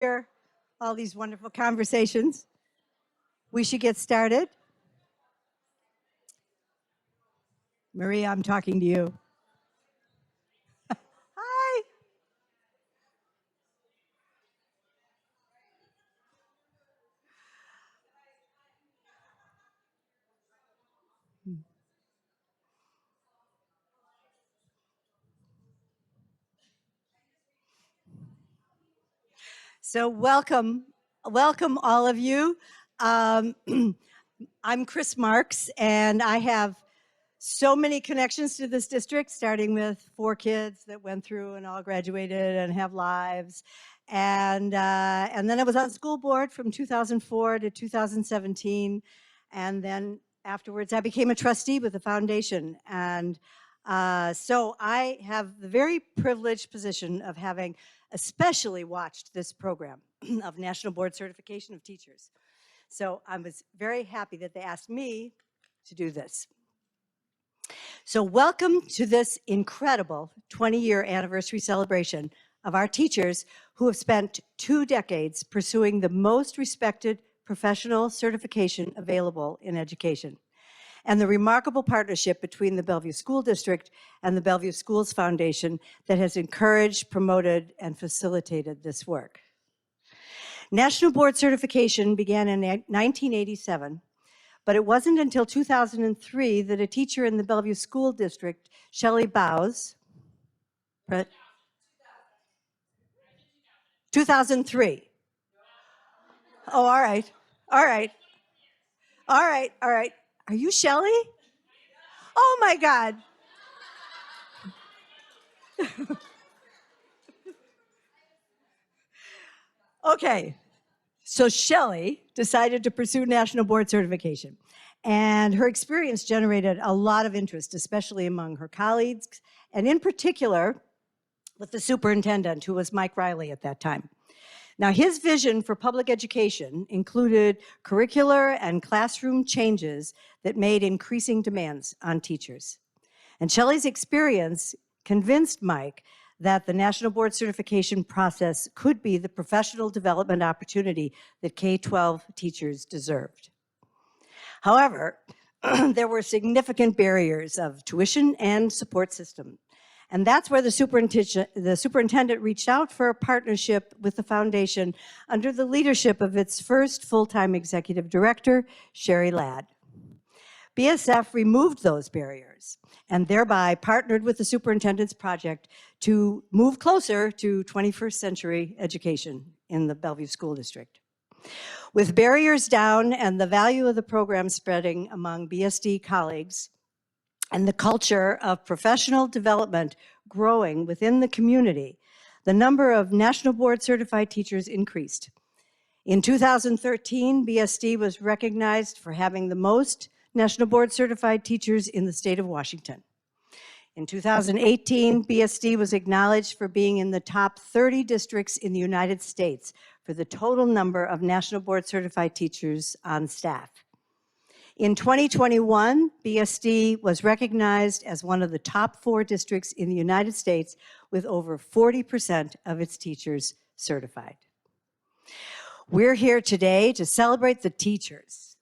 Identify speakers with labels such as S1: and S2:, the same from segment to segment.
S1: Hear all these wonderful conversations. We should get started. Maria, I'm talking to you. Hi. So welcome all of you. I'm Chris Marks, and I have so many connections to this district, starting with 4 kids that went through and all graduated and have lives. And then I was on school board from 2004 to 2017. And then afterwards, I became a trustee with the foundation. And so I have the very privileged position of having especially watched this program of National Board Certification of Teachers. So I was very happy that they asked me to do this. So welcome to this incredible 20-year anniversary celebration of our teachers who have spent 2 decades pursuing the most respected professional certification available in education, and the remarkable partnership between the Bellevue School District and the Bellevue Schools Foundation that has encouraged, promoted, and facilitated this work. National Board Certification began in 1987, but it wasn't until 2003 that a teacher in the Bellevue School District, Shelley Bowes, 2003. Oh, all right. All right. All right. All right. Are you Shelley? Oh my God. Okay. So Shelley decided to pursue National Board Certification, and her experience generated a lot of interest, especially among her colleagues, and in particular with the superintendent, who was Mike Riley at that time. Now, his vision for public education included curricular and classroom changes that made increasing demands on teachers. And Shelley's experience convinced Mike that the National Board Certification process could be the professional development opportunity that K-12 teachers deserved. However, there were significant barriers of tuition and support system. And that's where the superintendent reached out for a partnership with the foundation under the leadership of its first full-time executive director, Sherry Ladd. BSF removed those barriers and thereby partnered with the superintendent's project to move closer to 21st century education in the Bellevue School District. With barriers down and the value of the program spreading among BSD colleagues, and the culture of professional development growing within the community, the number of National Board Certified teachers increased. In 2013, BSD was recognized for having the most National Board Certified teachers in the state of Washington. In 2018, BSD was acknowledged for being in the top 30 districts in the United States for the total number of National Board Certified teachers on staff. In 2021, BSD was recognized as one of the top 4 districts in the United States with over 40% of its teachers certified. We're here today to celebrate the teachers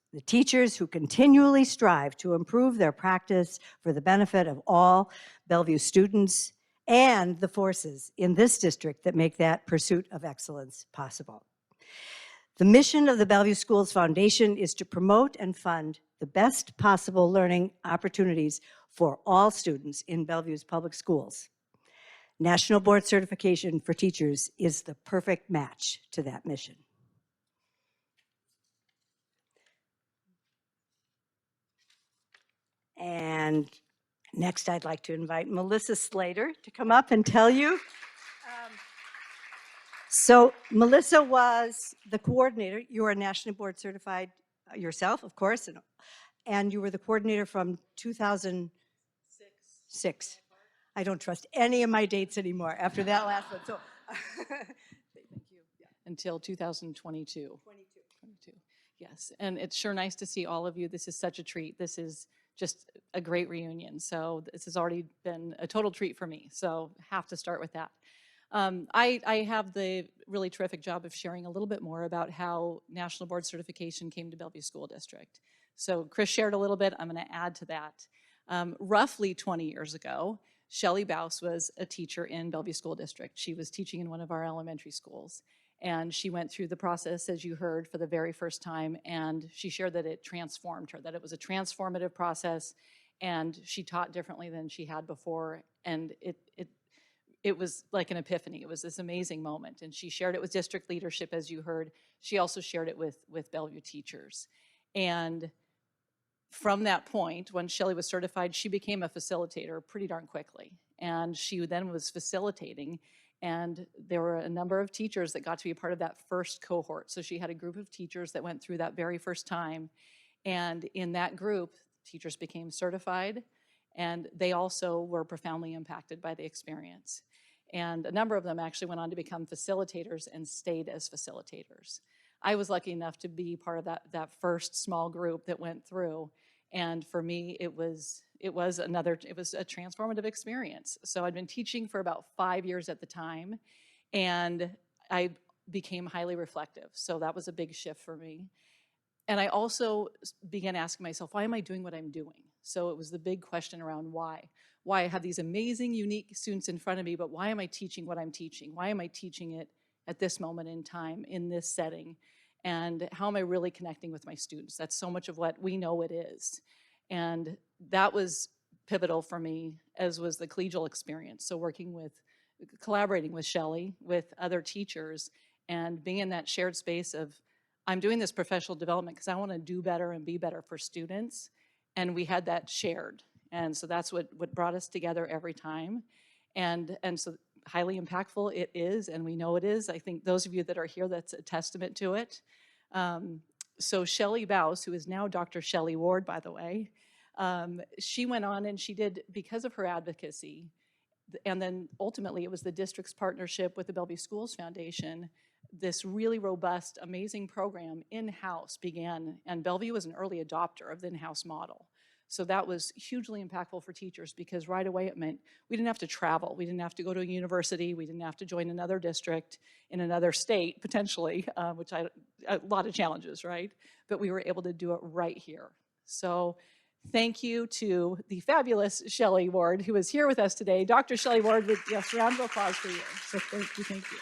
S1: who continually strive to improve their practice for the benefit of all Bellevue students and the forces in this district that make that pursuit of excellence possible. The mission of the Bellevue Schools Foundation is to promote and fund the best possible learning opportunities for all students in Bellevue's public schools. National Board Certification for teachers is the perfect match to that mission. And next, I'd like to invite Melissa Slater to come up and tell you. So Melissa was the coordinator. You are National Board Certified yourself, of course, and you were the coordinator from 2006. I don't trust any of my dates anymore after that last one. So
S2: thank you. Yeah. Until 2022. 22. Yes, and it's sure nice to see all of you. This is such a treat. This is just a great reunion. So this has already been a total treat for me. So have to start with that. I have the really terrific job of sharing a little bit more about how National Board Certification came to Bellevue School District. So Chris shared a little bit, I'm gonna add to that. Roughly 20 years ago, Shelley Baus was a teacher in Bellevue School District. She was teaching in one of our elementary schools. And she went through the process, as you heard, for the very first time, and she shared that it transformed her, that it was a transformative process, and she taught differently than she had before, and it was like an epiphany. It was this amazing moment, and she shared it with district leadership, as you heard. She also shared it with Bellevue teachers. And from that point, when Shelley was certified, she became a facilitator pretty darn quickly, and she then was facilitating. And there were a number of teachers that got to be a part of that first cohort. So she had a group of teachers that went through that very first time. And in that group, teachers became certified, and they also were profoundly impacted by the experience. And a number of them actually went on to become facilitators and stayed as facilitators. I was lucky enough to be part of that first small group that went through. And for me, it was a transformative experience. So I'd been teaching for about 5 years at the time, and I became highly reflective. So that was a big shift for me. And I also began asking myself, why am I doing what I'm doing? So it was the big question around why. Why I have these amazing, unique students in front of me, but why am I teaching what I'm teaching? Why am I teaching it at this moment in time, in this setting? And how am I really connecting with my students? That's so much of what we know it is. And that was pivotal for me, as was the collegial experience. So collaborating with Shelley, with other teachers, and being in that shared space of, I'm doing this professional development because I want to do better and be better for students. And we had that shared. And so that's what brought us together every time. And so highly impactful it is, and we know it is. I think those of you that are here, that's a testament to it. So Shelley Baus, who is now Dr. Shelley Ward, by the way, she went on and she did, because of her advocacy, and then ultimately it was the district's partnership with the Bellevue Schools Foundation, this really robust, amazing program in-house began, and Bellevue was an early adopter of the in-house model. So that was hugely impactful for teachers, because right away it meant we didn't have to travel. We didn't have to go to a university. We didn't have to join another district in another state, potentially, which a lot of challenges, right? But we were able to do it right here. So thank you to the fabulous Shelley Ward, who is here with us today. Dr. Shelley Ward, with, yes, round of applause for you. So thank you, thank you.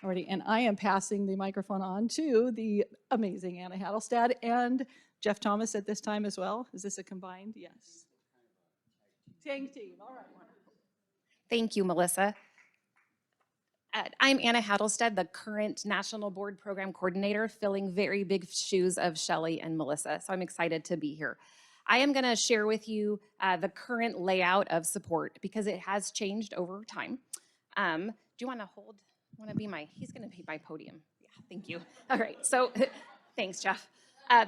S2: Alrighty, and I am passing the microphone on to the amazing Anna Hattelstad and Jeff Thomas at this time as well. Is this a combined? Yes. Tag team, all right, wonderful.
S3: Thank you, Melissa. I'm Anna Hattelstad, the current National Board Program Coordinator, filling very big shoes of Shelley and Melissa, so I'm excited to be here. I am gonna share with you the current layout of support, because it has changed over time. Do you wanna he's gonna be my podium. Yeah, thank you. All right, so thanks, Jeff.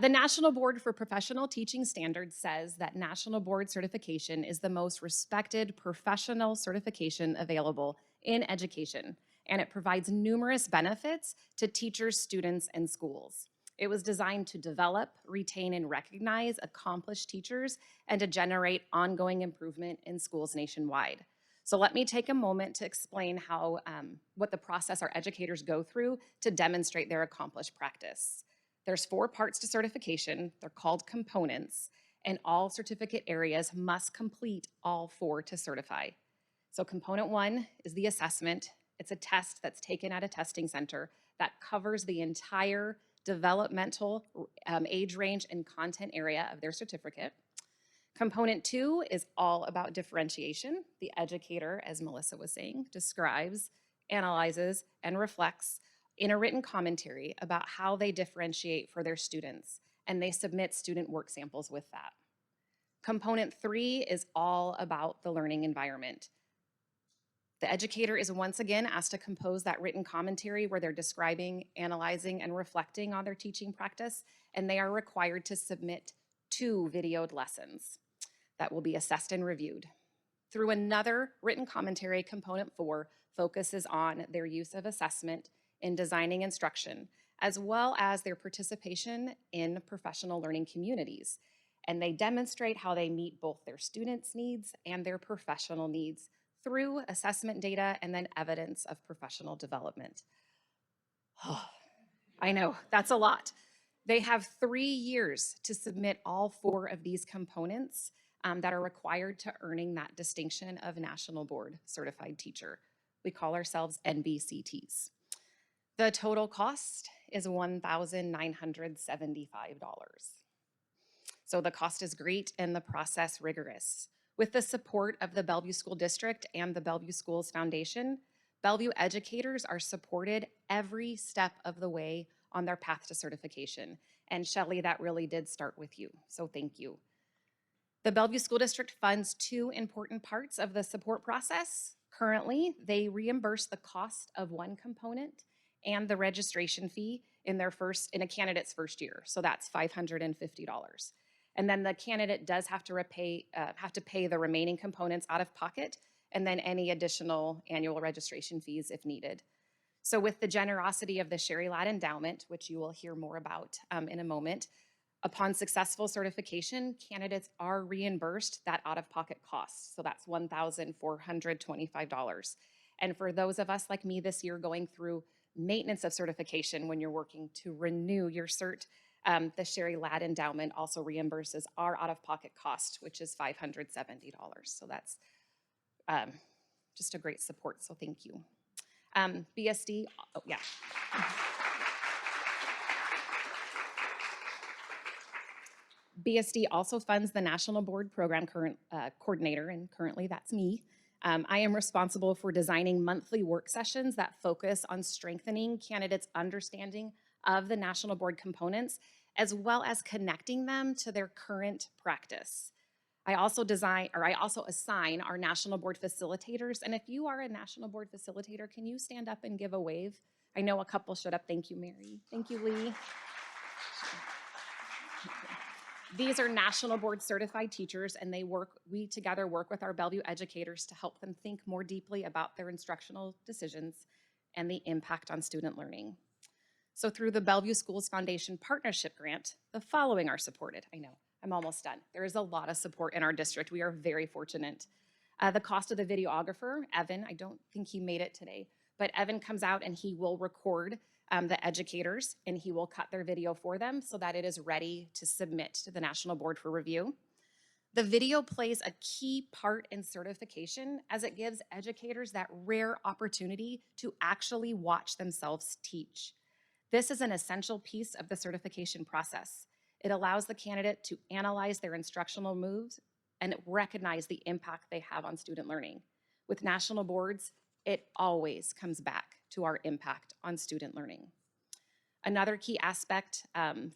S3: The National Board for Professional Teaching Standards says that National Board Certification is the most respected professional certification available in education, and it provides numerous benefits to teachers, students, and schools. It was designed to develop, retain, and recognize accomplished teachers and to generate ongoing improvement in schools nationwide. So let me take a moment to explain what the process our educators go through to demonstrate their accomplished practice. There's 4 parts to certification. They're called components, and all certificate areas must complete all 4 to certify. So component 1 is the assessment. It's a test that's taken at a testing center that covers the entire developmental age range and content area of their certificate. Component 2 is all about differentiation. The educator, as Melissa was saying, describes, analyzes, and reflects in a written commentary about how they differentiate for their students, and they submit student work samples with that. Component 3 is all about the learning environment. The educator is once again asked to compose that written commentary where they're describing, analyzing, and reflecting on their teaching practice, and they are required to submit 2 videoed lessons that will be assessed and reviewed. Through another written commentary, component 4 focuses on their use of assessment in designing instruction, as well as their participation in professional learning communities. And they demonstrate how they meet both their students' needs and their professional needs through assessment data and then evidence of professional development. I know, that's a lot. They have 3 years to submit all 4 of these components that are required to earning that distinction of National Board Certified Teacher. We call ourselves NBCTs. The total cost is $1,975. So the cost is great and the process rigorous. With the support of the Bellevue School District and the Bellevue Schools Foundation, Bellevue educators are supported every step of the way on their path to certification. And Shelley, that really did start with you, so thank you. The Bellevue School District funds 2 important parts of the support process. Currently, they reimburse the cost of 1 component and the registration fee in a candidate's first year. So that's $550. And then the candidate does have to pay the remaining components out of pocket, and then any additional annual registration fees if needed. So with the generosity of the Sherry Ladd Endowment, which you will hear more about in a moment, upon successful certification, candidates are reimbursed that out-of-pocket cost. So that's $1,425. And for those of us like me this year going through maintenance of certification when you're working to renew your cert, the Sherry Ladd Endowment also reimburses our out-of-pocket cost, which is $570. So that's just a great support, so thank you. BSD, oh yeah. BSD also funds the National Board Program Coordinator, and currently that's me. I am responsible for designing monthly work sessions that focus on strengthening candidates' understanding of the National Board components, as well as connecting them to their current practice. I also assign our National Board facilitators, and if you are a National Board facilitator, can you stand up and give a wave? I know a couple showed up. Thank you, Mary. Thank you, Lee. These are National Board Certified Teachers, and we together work with our Bellevue educators to help them think more deeply about their instructional decisions and the impact on student learning. So through the Bellevue Schools Foundation Partnership Grant, the following are supported. I know, I'm almost done. There is a lot of support in our district. We are very fortunate. The cost of the videographer, Evan, I don't think he made it today, but Evan comes out and he will record the educators, and he will cut their video for them so that it is ready to submit to the National Board for review. The video plays a key part in certification as it gives educators that rare opportunity to actually watch themselves teach. This is an essential piece of the certification process. It allows the candidate to analyze their instructional moves and recognize the impact they have on student learning. With national boards, it always comes back to our impact on student learning. Another key aspect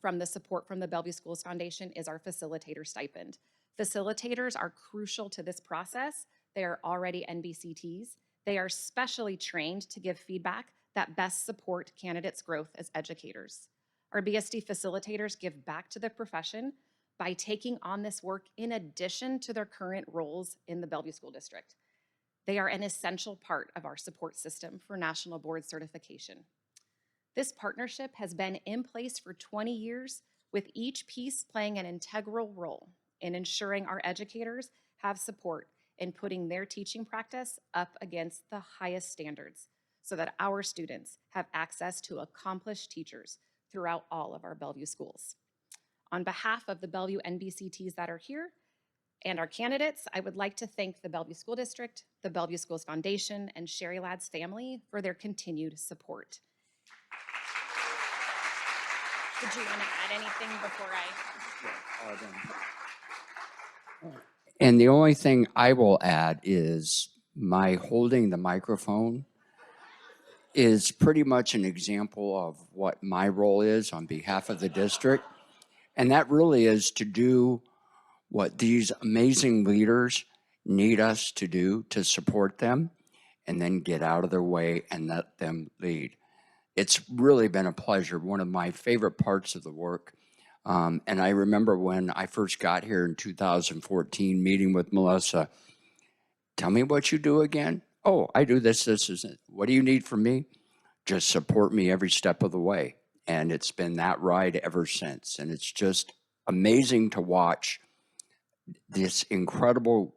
S3: from the support from the Bellevue Schools Foundation is our facilitator stipend. Facilitators are crucial to this process. They are already NBCTs. They are specially trained to give feedback that best support candidates' growth as educators. Our BSD facilitators give back to the profession by taking on this work in addition to their current roles in the Bellevue School District. They are an essential part of our support system for National Board certification. This partnership has been in place for 20 years, with each piece playing an integral role in ensuring our educators have support in putting their teaching practice up against the highest standards so that our students have access to accomplished teachers throughout all of our Bellevue schools. On behalf of the Bellevue NBCTs that are here, and our candidates, I would like to thank the Bellevue School District, the Bellevue Schools Foundation, and Sherry Ladd's family for their continued support. Did you want to add anything before
S4: And the only thing I will add is my holding the microphone is pretty much an example of what my role is on behalf of the district. And that really is to do what these amazing leaders need us to do to support them, and then get out of their way and let them lead. It's really been a pleasure, one of my favorite parts of the work. And I remember when I first got here in 2014, meeting with Melissa, tell me what you do again. Oh, I do this, this, this. What do you need from me? Just support me every step of the way. And it's been that ride ever since. And it's just amazing to watch this incredible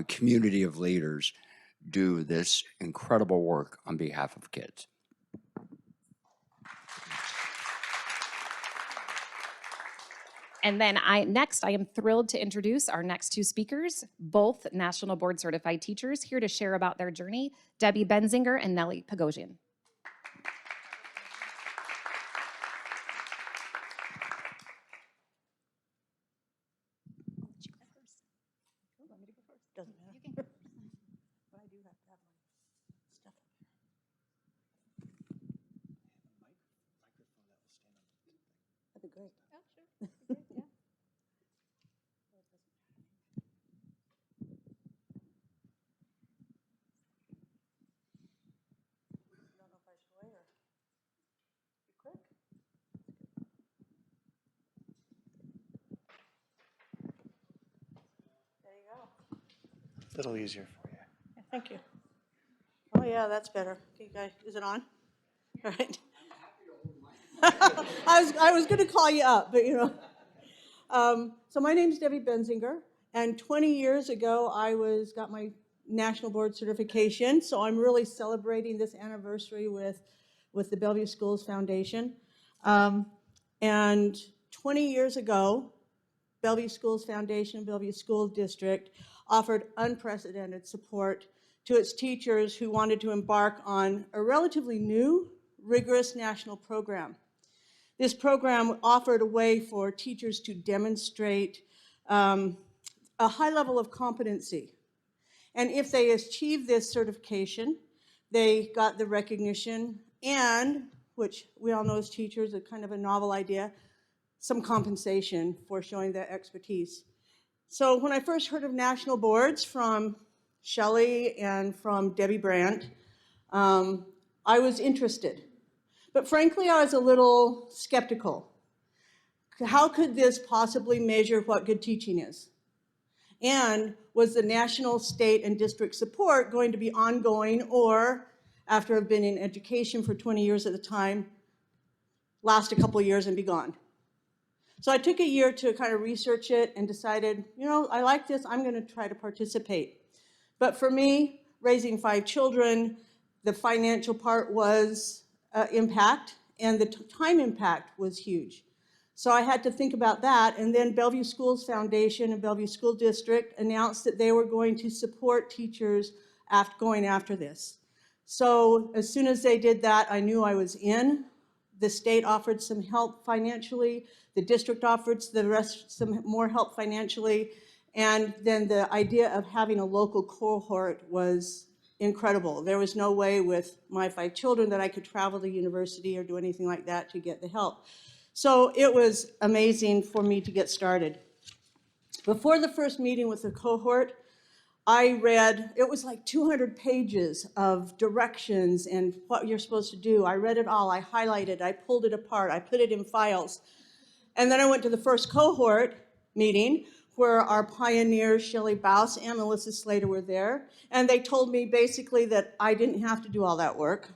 S4: community of leaders do this incredible work on behalf of kids.
S3: And then next, I am thrilled to introduce our next two speakers, both National Board Certified teachers, here to share about their journey, Debbie Benzinger and Nellie Pagosian.
S1: Doesn't matter. But I do have to have my stuff up there. That'd be great. Oh, sure. That'd be great, yeah. I don't know if I should wait or be quick. There you go.
S5: A little easier for you.
S1: Yeah, thank you. Oh, yeah, that's better. Okay, guys, is it on? All right. I was going to call you up, but you know. So my name is Debbie Benzinger, and 20 years ago I got my National Board Certification. So I'm really celebrating this anniversary with the Bellevue Schools Foundation. And 20 years ago, Bellevue Schools Foundation, Bellevue School District offered unprecedented support to its teachers who wanted to embark on a relatively new, rigorous national program. This program offered a way for teachers to demonstrate a high level of competency. And if they achieved this certification, they got the recognition and, which we all know as teachers, a kind of a novel idea, some compensation for showing their expertise. So when I first heard of national boards from Shelley and from Debbie Brandt, I was interested. But frankly, I was a little skeptical. How could this possibly measure what good teaching is? And was the national, state, and district support going to be ongoing, or after I've been in education for 20 years at the time, last a couple of years and be gone? So I took a year to kind of research it and decided, you know, I like this, I'm going to try to participate. But for me, raising 5 children, the financial part was impact, and the time impact was huge. So I had to think about that, and then Bellevue Schools Foundation and Bellevue School District announced that they were going to support teachers going after this. So as soon as they did that, I knew I was in. The state offered some help financially, the district offered some more help financially, and then the idea of having a local cohort was incredible. There was no way with my 5 children that I could travel to university or do anything like that to get the help. So it was amazing for me to get started. Before the first meeting with the cohort, I read, it was like 200 pages of directions and what you're supposed to do. I read it all, I highlighted, I pulled it apart, I put it in files. And then I went to the first cohort meeting where our pioneers, Shelley Baus and Melissa Slater, were there. And they told me basically that I didn't have to do all that work.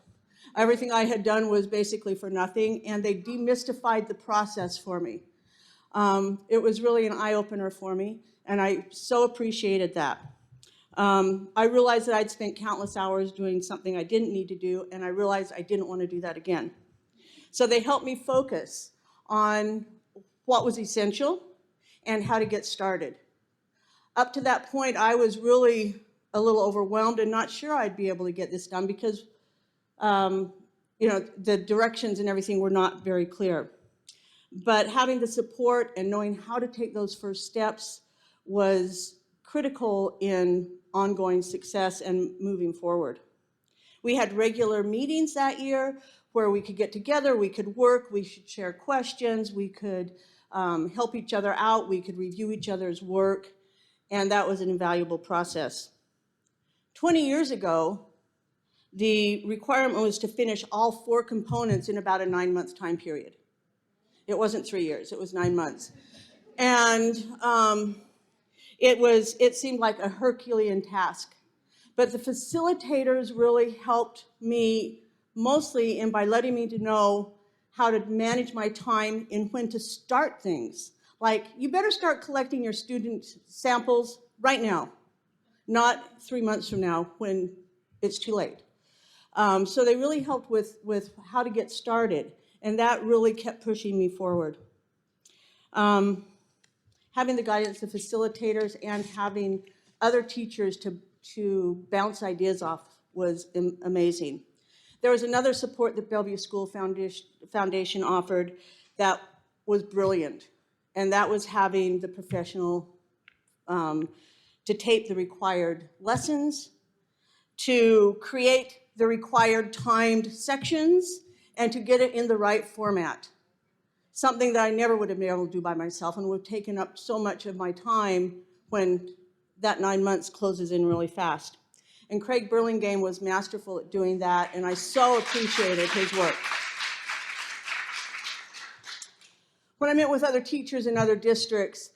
S1: Everything I had done was basically for nothing, and they demystified the process for me. It was really an eye-opener for me, and I so appreciated that. I realized that I'd spent countless hours doing something I didn't need to do, and I realized I didn't want to do that again. So they helped me focus on what was essential and how to get started. Up to that point, I was really a little overwhelmed and not sure I'd be able to get this done because you know, the directions and everything were not very clear. But having the support and knowing how to take those first steps was critical in ongoing success and moving forward. We had regular meetings that year where we could get together, we could work, we should share questions, we could help each other out, we could review each other's work, and that was an invaluable process. 20 years ago, the requirement was to finish all 4 components in about a 9-month time period. It wasn't 3 years, it was 9 months. And it seemed like a Herculean task. But the facilitators really helped me mostly by letting me to know how to manage my time and when to start things. Like, you better start collecting your student samples right now.
S6: not 3 months from now when it's too late. So they really helped with how to get started, and that really kept pushing me forward. Having the guidance of facilitators and having other teachers to bounce ideas off was amazing. There was another support that Bellevue School Foundation offered that was brilliant, and that was having the professional to tape the required lessons, to create the required timed sections, and to get it in the right format. Something that I never would have been able to do by myself and would have taken up so much of my time when that 9 months closes in really fast. And Craig Burlingame was masterful at doing that, and I so appreciated his work. When I met with other teachers in other districts,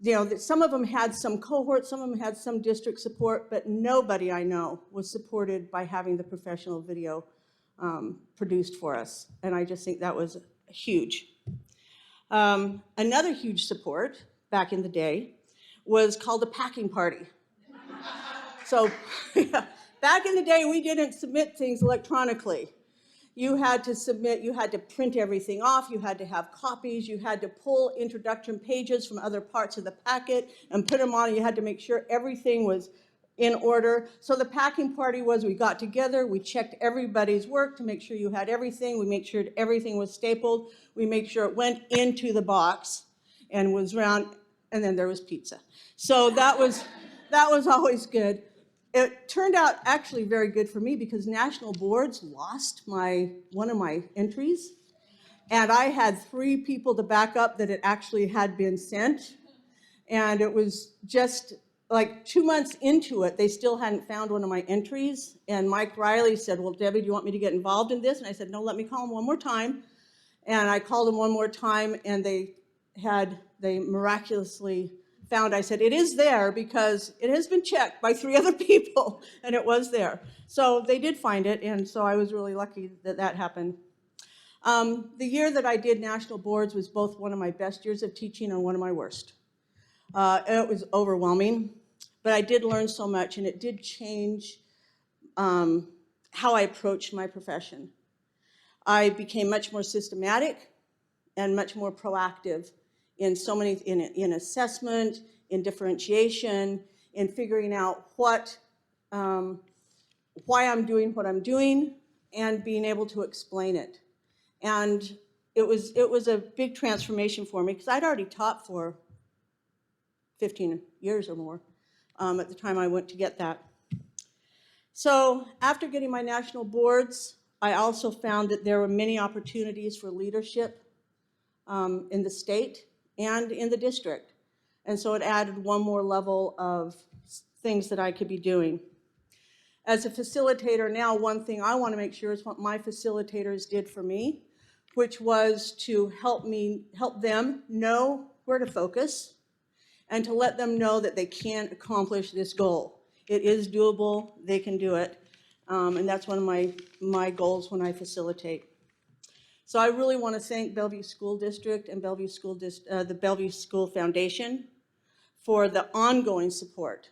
S6: you know, some of them had some cohort, some of them had some district support, but nobody I know was supported by having the professional video produced for us. And I just think that was huge. Another huge support back in the day was called a packing party. So back in the day, we didn't submit things electronically. You had to submit, you had to print everything off, you had to have copies, you had to pull introduction pages from other parts of the packet and put them on, you had to make sure everything was in order. So the packing party was, we got together, we checked everybody's work to make sure you had everything, we made sure everything was stapled, we made sure it went into the box and was round, and then there was pizza. So that was always good. It turned out actually very good for me because national boards lost one of my entries, and I had 3 people to back up that it actually had been sent, and it was just like 2 months into it, they still hadn't found one of my entries, and Mike Riley said, well, Debbie, do you want me to get involved in this? And I said, no, let me call him one more time. And I called him one more time, and they miraculously found, I said, it is there because it has been checked by 3 other people, and it was there. So they did find it, and so I was really lucky that that happened. The year that I did national boards was both one of my best years of teaching and one of my worst. It was overwhelming, but I did learn so much, and it did change how I approached my profession. I became much more systematic and much more proactive in so many, in assessment, in differentiation, in figuring out why I'm doing what I'm doing, and being able to explain it. And it was a big transformation for me because I'd already taught for 15 years or more at the time I went to get that. So after getting my national boards, I also found that there were many opportunities for leadership in the state and in the district. And so it added one more level of things that I could be doing. As a facilitator now, one thing I want to make sure is what my facilitators did for me, which was to help them know where to focus and to let them know that they can accomplish this goal. It is doable, they can do it, and that's one of my goals when I facilitate. So I really want to thank Bellevue School District and the Bellevue School Foundation for the ongoing support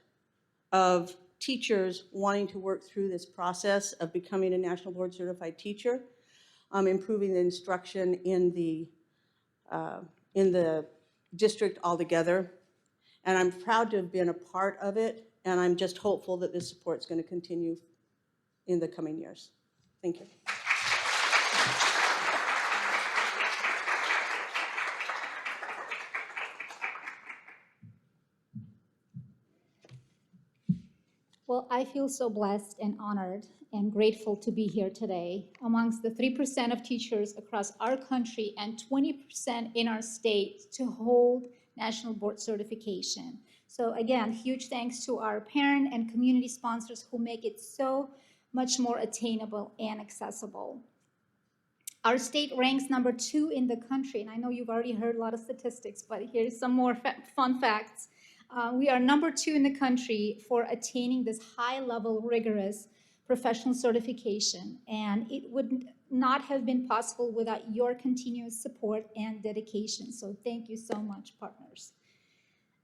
S6: of teachers wanting to work through this process of becoming a National Board Certified Teacher, improving the instruction in the district altogether. And I'm proud to have been a part of it, and I'm just hopeful that this support is going to continue in the coming years. Thank you.
S7: Well, I feel so blessed and honored and grateful to be here today amongst the 3% of teachers across our country and 20% in our state to hold National Board Certification. So again, huge thanks to our parent and community sponsors who make it so much more attainable and accessible. Our state ranks #2 in the country, and I know you've already heard a lot of statistics, but here's some more fun facts. We are #2 in the country for attaining this high-level, rigorous professional certification, and it would not have been possible without your continuous support and dedication. So thank you so much, partners.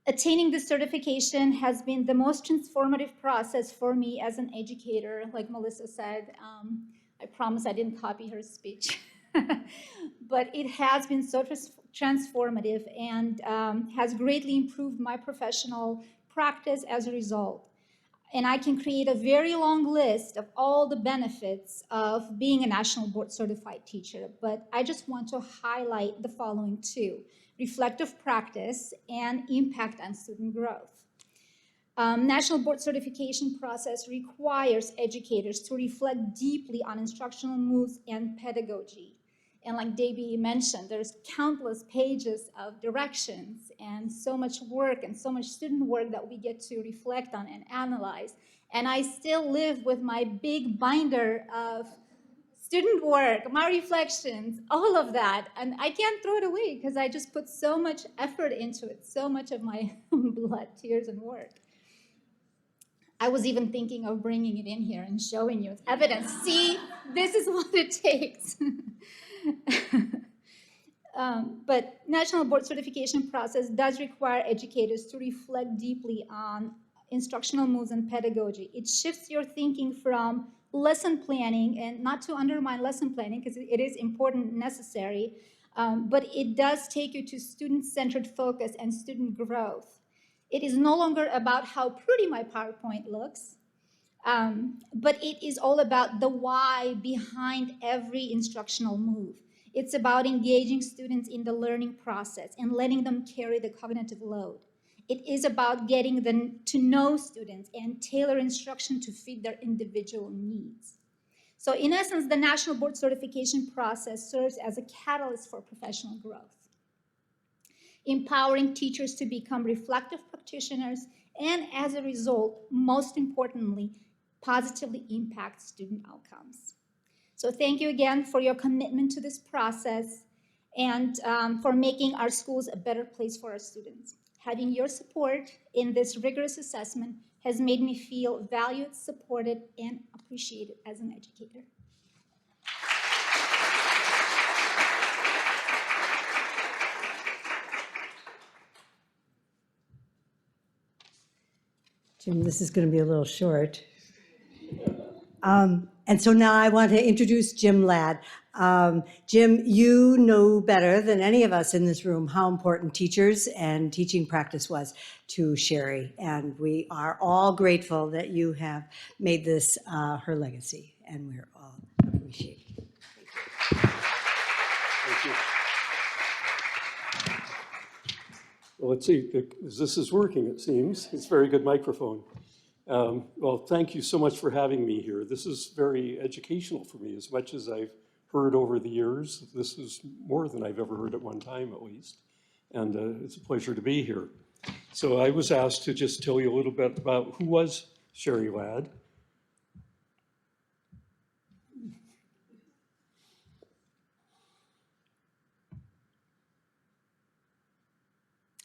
S7: Attaining this certification has been the most transformative process for me as an educator. Like Melissa said, I promise I didn't copy her speech. But it has been so transformative and has greatly improved my professional practice as a result. And I can create a very long list of all the benefits of being a national board certified teacher, but I just want to highlight the following two: reflective practice and impact on student growth. National board certification process requires educators to reflect deeply on instructional moves and pedagogy. And like Debbie mentioned, there's countless pages of directions and so much work and so much student work that we get to reflect on and analyze. And I still live with my big binder of student work, my reflections, all of that. And I can't throw it away because I just put so much effort into it, so much of my blood, tears, and work. I was even thinking of bringing it in here and showing you as evidence. See, this is what it takes. But national board certification process does require educators to reflect deeply on instructional moves and pedagogy. It shifts your thinking from lesson planning, and not to undermine lesson planning because it is important and necessary, but it does take you to student-centered focus and student growth. It is no longer about how pretty my PowerPoint looks, but it is all about the why behind every instructional move. It's about engaging students in the learning process and letting them carry the cognitive load. It is about getting them to know students and tailor instruction to fit their individual needs. So in essence, the national board certification process serves as a catalyst for professional growth, empowering teachers to become reflective practitioners, and as a result, most importantly, positively impact student outcomes. So thank you again for your commitment to this process and for making our schools a better place for our students. Having your support in this rigorous assessment has made me feel valued, supported, and appreciated as an educator.
S1: Jim, this is going to be a little short. And so now I want to introduce Jim Ladd. Jim, you know better than any of us in this room how important teachers and teaching practice was to Sherry. And we are all grateful that you have made this her legacy, and we're all appreciate it.
S8: Thank you. Well, let's see, this is working, it seems. It's a very good microphone. Well, thank you so much for having me here. This is very educational for me. As much as I've heard over the years, this is more than I've ever heard at one time, at least. And it's a pleasure to be here. So I was asked to just tell you a little bit about who was Sherry Ladd.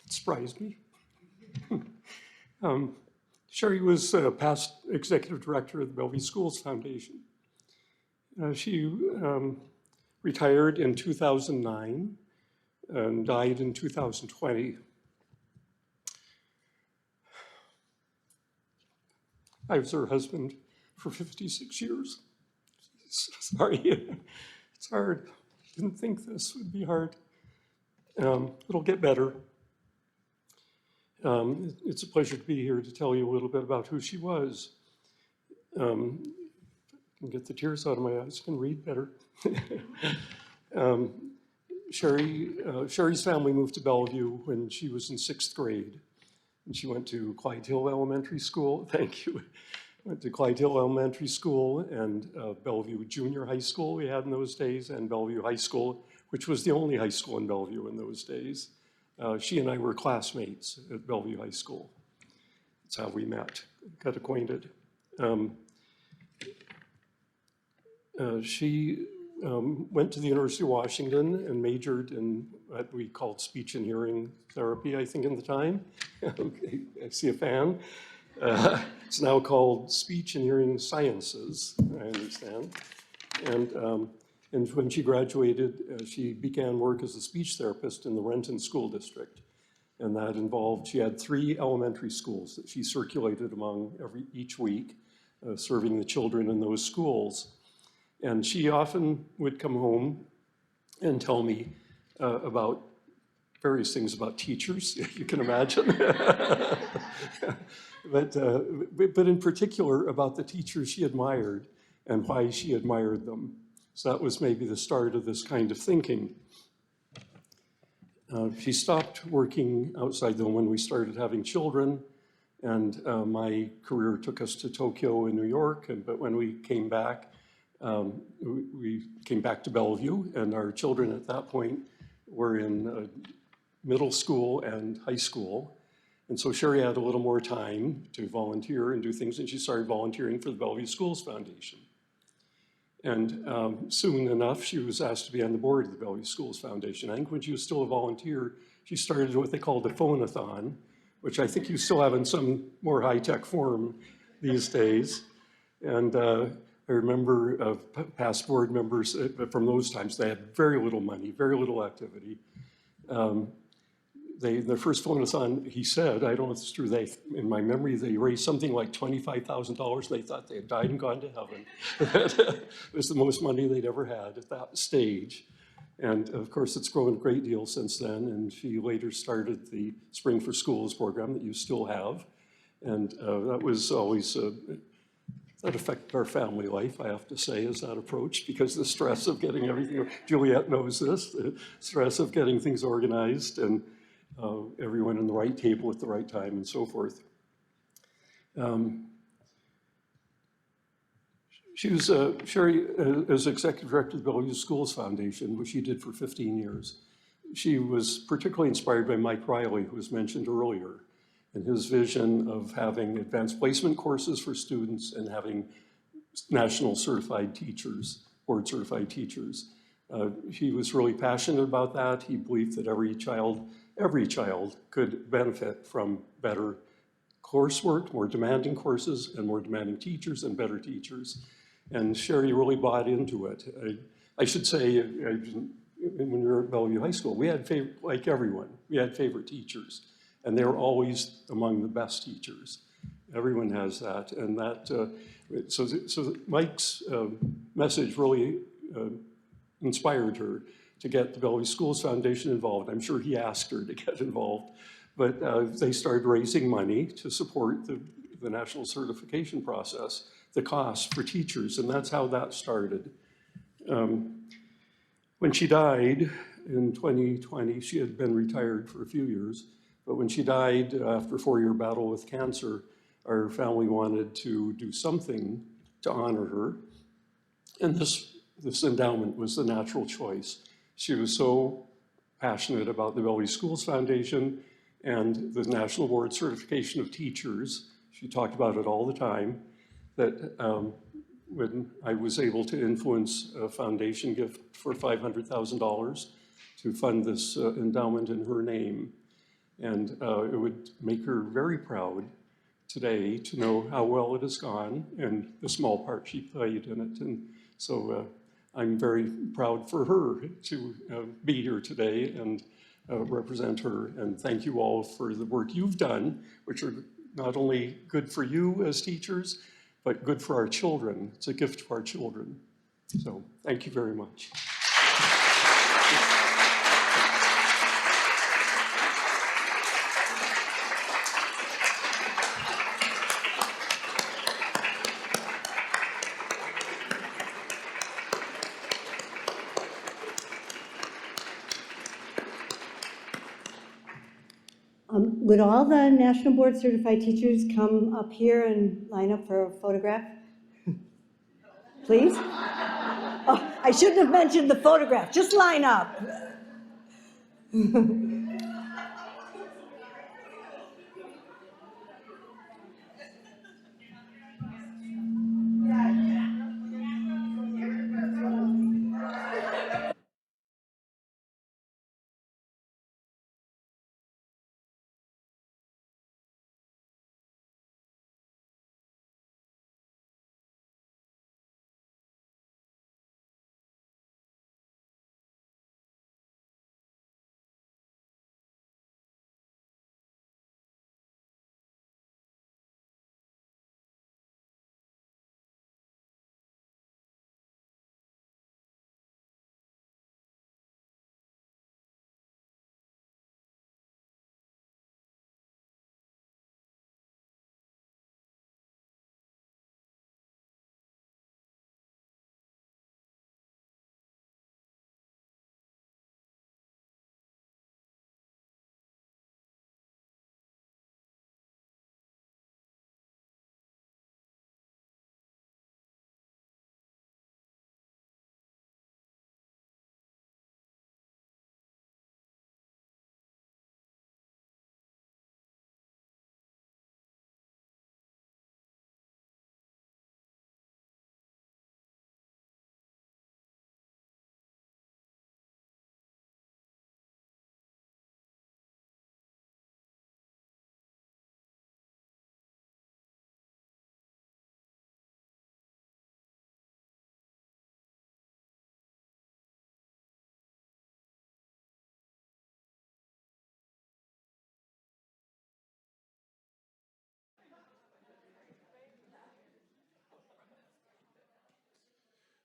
S8: It surprised me. Sherry was past executive director of the Bellevue Schools Foundation. She retired in 2009 and died in 2020. I was her husband for 56 years. Sorry, it's hard. Didn't think this would be hard. It'll get better. It's a pleasure to be here to tell you a little bit about who she was. Can get the tears out of my eyes, can read better. Sherry's family moved to Bellevue when she was in 6th grade. And she went to Clyde Hill Elementary School, thank you. Went to Clyde Hill Elementary School and Bellevue Junior High School we had in those days, and Bellevue High School, which was the only high school in Bellevue in those days. She and I were classmates at Bellevue High School. That's how we met, got acquainted. She went to the University of Washington and majored in what we called speech and hearing therapy, I think, in the time. Okay, I see a fan. It's now called speech and hearing sciences, I understand. And when she graduated, she began work as a speech therapist in the Renton School District. And that involved, she had 3 elementary schools that she circulated among each week, serving the children in those schools. And she often would come home and tell me about various things about teachers, you can imagine. but in particular about the teachers she admired and why she admired them. So that was maybe the start of this kind of thinking. She stopped working outside the home when we started having children, and my career took us to Tokyo and New York, but when we came back, we came back to Bellevue, and our children at that point were in middle school and high school. And so Sherry had a little more time to volunteer and do things, and she started volunteering for the Bellevue Schools Foundation. And soon enough, she was asked to be on the board of the Bellevue Schools Foundation. I think when she was still a volunteer, she started what they called a phone-a-thon, which I think you still have in some more high-tech form these days. And I remember past board members from those times, they had very little money, very little activity. The first phone-a-thon, he said, I don't know if it's true, in my memory, they raised something like $25,000. They thought they had died and gone to heaven. It was the most money they'd ever had at that stage. And of course, it's grown a great deal since then. And she later started the Spring for Schools program that you still have. And that was always, that affected our family life, I have to say, as that approach, because the stress of getting everything, Juliet knows this, the stress of getting things organized and everyone in the right table at the right time and so forth. She was, Sherry, as executive director of the Bellevue Schools Foundation, which she did for 15 years. She was particularly inspired by Mike Riley, who was mentioned earlier, and his vision of having advanced placement courses for students and having national certified teachers, board certified teachers. He was really passionate about that. He believed that every child could benefit from better coursework, more demanding courses, and more demanding teachers and better teachers. And Sherry really bought into it. I should say, when we were at Bellevue High School, we had, like everyone, we had favorite teachers. And they were always among the best teachers. Everyone has that. And that, so Mike's message really inspired her to get the Bellevue Schools Foundation involved. I'm sure he asked her to get involved. But they started raising money to support the national certification process, the cost for teachers, and that's how that started. When she died in 2020, she had been retired for a few years, but when she died after a 4-year battle with cancer, our family wanted to do something to honor her. And this endowment was the natural choice. She was so passionate about the Bellevue Schools Foundation and the National Board Certification of Teachers. She talked about it all the time, that when I was able to influence a foundation gift for $500,000 to fund this endowment in her name. And it would make her very proud today to know how well it has gone and the small part she played in it. And so I'm very proud for her to be here today and represent her. And thank you all for the work you've done, which are not only good for you as teachers, but good for our children. It's a gift to our children. So thank you very much.
S1: Would all the National Board Certified Teachers come up here and line up for a photograph? Please? Oh, I shouldn't have mentioned the photograph. Just line up.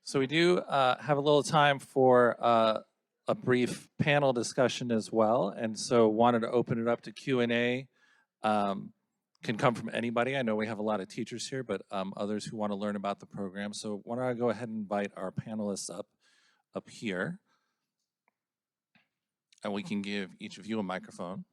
S9: So we do have a little time for a brief panel discussion as well, and so wanted to open it up to Q&A. Can come from anybody. I know we have a lot of teachers here, but others who want to learn about the program. So why don't I go ahead and invite our panelists up here, and we can give each of you a microphone.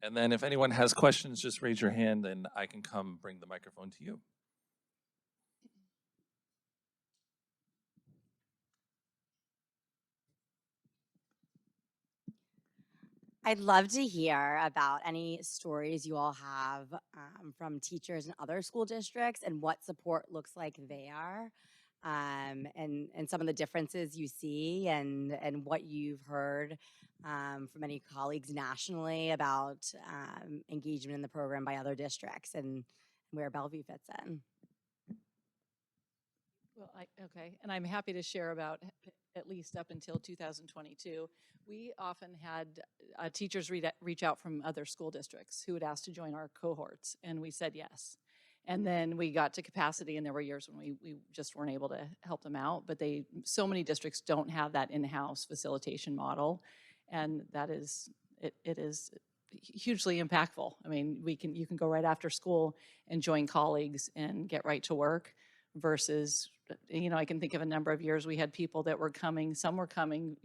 S9: And then if anyone has questions, just raise your hand and I can come bring the microphone to you.
S10: I'd love to hear about any stories you all have from teachers in other school districts and what support looks like there, and some of the differences you see and what you've heard from any colleagues nationally about engagement in the program by other districts and where Bellevue fits in.
S2: Well, okay, and I'm happy to share about at least up until 2022. We often had teachers reach out from other school districts who would ask to join our cohorts, and we said yes. And then we got to capacity, and there were years when we just weren't able to help them out. But so many districts don't have that in-house facilitation model, and that is it is hugely impactful. I mean, you can go right after school and join colleagues and get right to work. Versus, I can think of a number of years we had people that were coming, some were coming,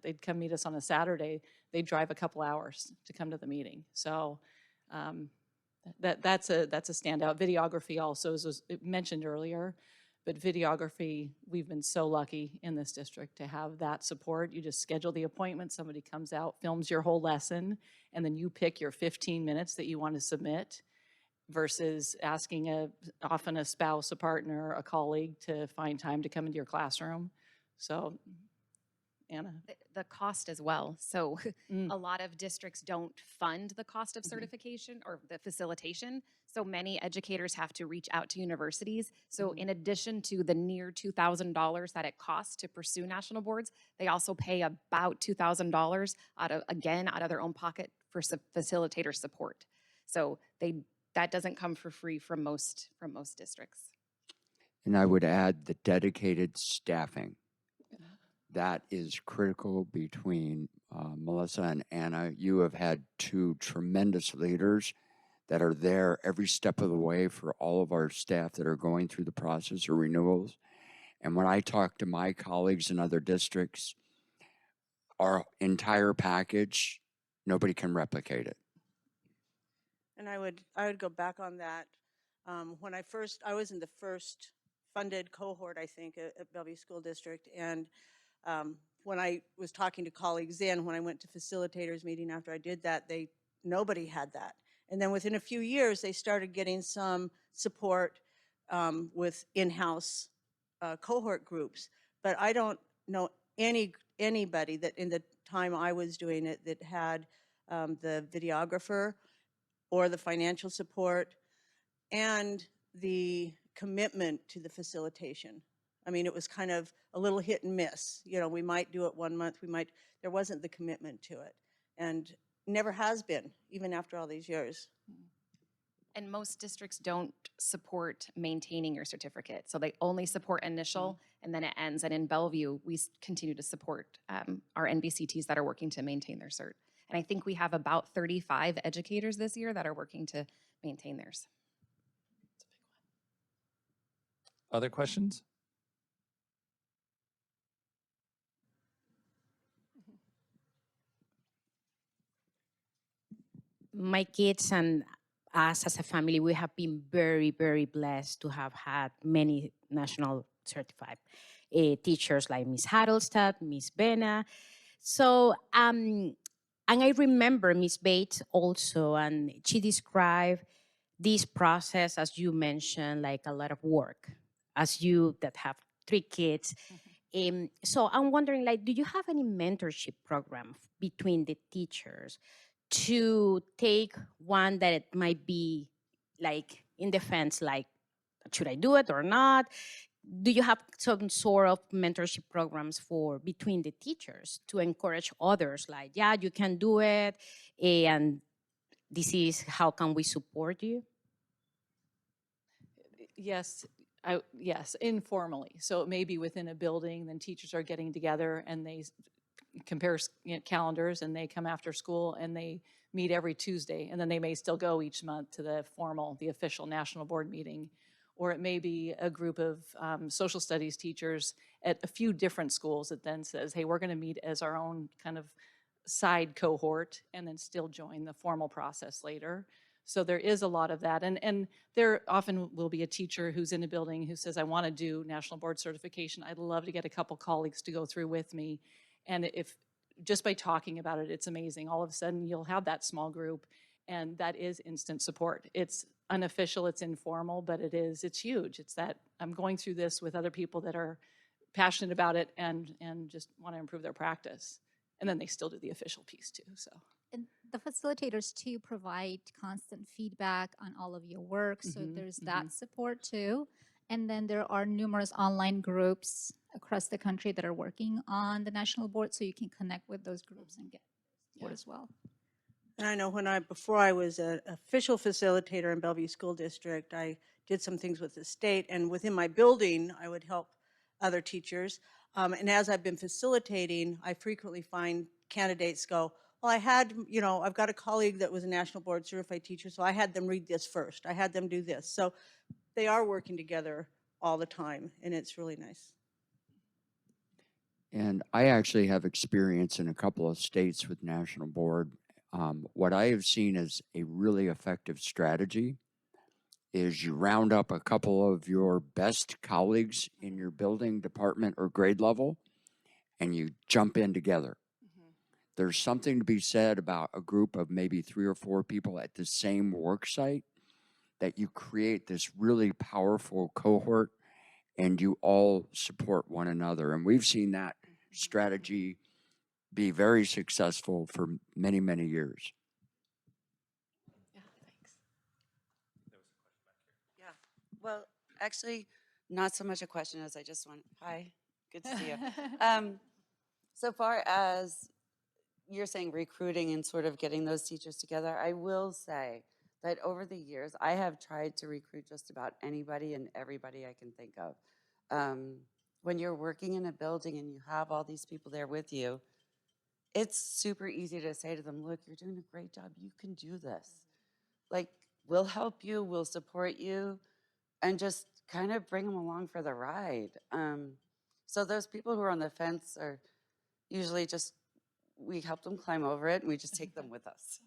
S2: they'd come meet us on a Saturday, they'd drive a couple hours to come to the meeting. So that's a standout. Videography also, as was mentioned earlier, but videography, we've been so lucky in this district to have that support. You just schedule the appointment, somebody comes out, films your whole lesson, and then you pick your 15 minutes that you want to submit, versus asking often a spouse, a partner, a colleague to find time to come into your classroom. So, Anna.
S3: The cost as well. So a lot of districts don't fund the cost of certification or the facilitation. So many educators have to reach out to universities. So in addition to the near $2,000 that it costs to pursue national boards, they also pay about $2,000 out of their own pocket for facilitator support. So that doesn't come for free from most districts.
S4: And I would add the dedicated staffing. That is critical between Melissa and Anna. You have had two tremendous leaders that are there every step of the way for all of our staff that are going through the process of renewals. And when I talk to my colleagues in other districts, our entire package, nobody can replicate it.
S6: And I would go back on that. When I was in the first funded cohort, I think, at Bellevue School District. And when I was talking to colleagues then, when I went to facilitators meeting after I did that, nobody had that. And then within a few years, they started getting some support with in-house cohort groups. But I don't know anybody that in the time I was doing it that had the videographer or the financial support and the commitment to the facilitation. I mean, it was kind of a little hit and miss. We might do it 1 month, there wasn't the commitment to it. And never has been, even after all these years.
S3: And most districts don't support maintaining your certificate. So they only support initial and then it ends. And in Bellevue, we continue to support our NBCTs that are working to maintain their cert. And I think we have about 35 educators this year that are working to maintain theirs.
S9: Other questions?
S11: My kids and us as a family, we have been very, very blessed to have had many national certified teachers like Miss Harrelstad, Miss Bena. So, and I remember Miss Bates also, and she described this process, as you mentioned, like a lot of work. As you that have 3 kids, So I'm wondering, like, do you have any mentorship program between the teachers to take one that it might be like in the fence, like, should I do it or not? Do you have some sort of mentorship programs for between the teachers to encourage others, like, yeah, you can do it, and this is how can we support you?
S2: Yes, yes, informally. So it may be within a building, then teachers are getting together and they compare calendars, and they come after school and they meet every Tuesday, and then they may still go each month to the official national board meeting. Or it may be a group of social studies teachers at a few different schools that then says, hey, we're going to meet as our own kind of side cohort and then still join the formal process later. So there is a lot of that. And there often will be a teacher who's in a building who says, I want to do national board certification. I'd love to get a couple colleagues to go through with me. And if just by talking about it, it's amazing. All of a sudden you'll have that small group, and that is instant support. It's unofficial, it's informal, but it's huge. It's that I'm going through this with other people that are passionate about it and just want to improve their practice. And then they still do the official piece too, so.
S7: And the facilitators too provide constant feedback on all of your work. So there's that support too. And then there are numerous online groups across the country that are working on the national board. So you can connect with those groups and get support as well.
S6: And I know before I was an official facilitator in Bellevue School District, I did some things with the state, and within my building, I would help other teachers. And as I've been facilitating, I frequently find candidates go, well, I've got a colleague that was a national board certified teacher, so I had them read this first. I had them do this. So they are working together all the time, and it's really nice.
S4: And I actually have experience in a couple of states with national board. What I have seen as a really effective strategy is you round up a couple of your best colleagues in your building, department, or grade level, and you jump in together. There's something to be said about a group of maybe 3 or 4 people at the same work site, that you create this really powerful cohort and you all support one another. And we've seen that strategy be very successful for many, many years.
S2: Yeah, thanks.
S12: Yeah, well, actually, not so much a question as I just want, hi, good to see you. So far as you're saying recruiting and sort of getting those teachers together, I will say that over the years, I have tried to recruit just about anybody and everybody I can think of. When you're working in a building and you have all these people there with you, it's super easy to say to them, look, you're doing a great job. You can do this. Like, we'll help you, we'll support you, and just kind of bring them along for the ride. So those people who are on the fence are usually just, we help them climb over it and we just take them with us.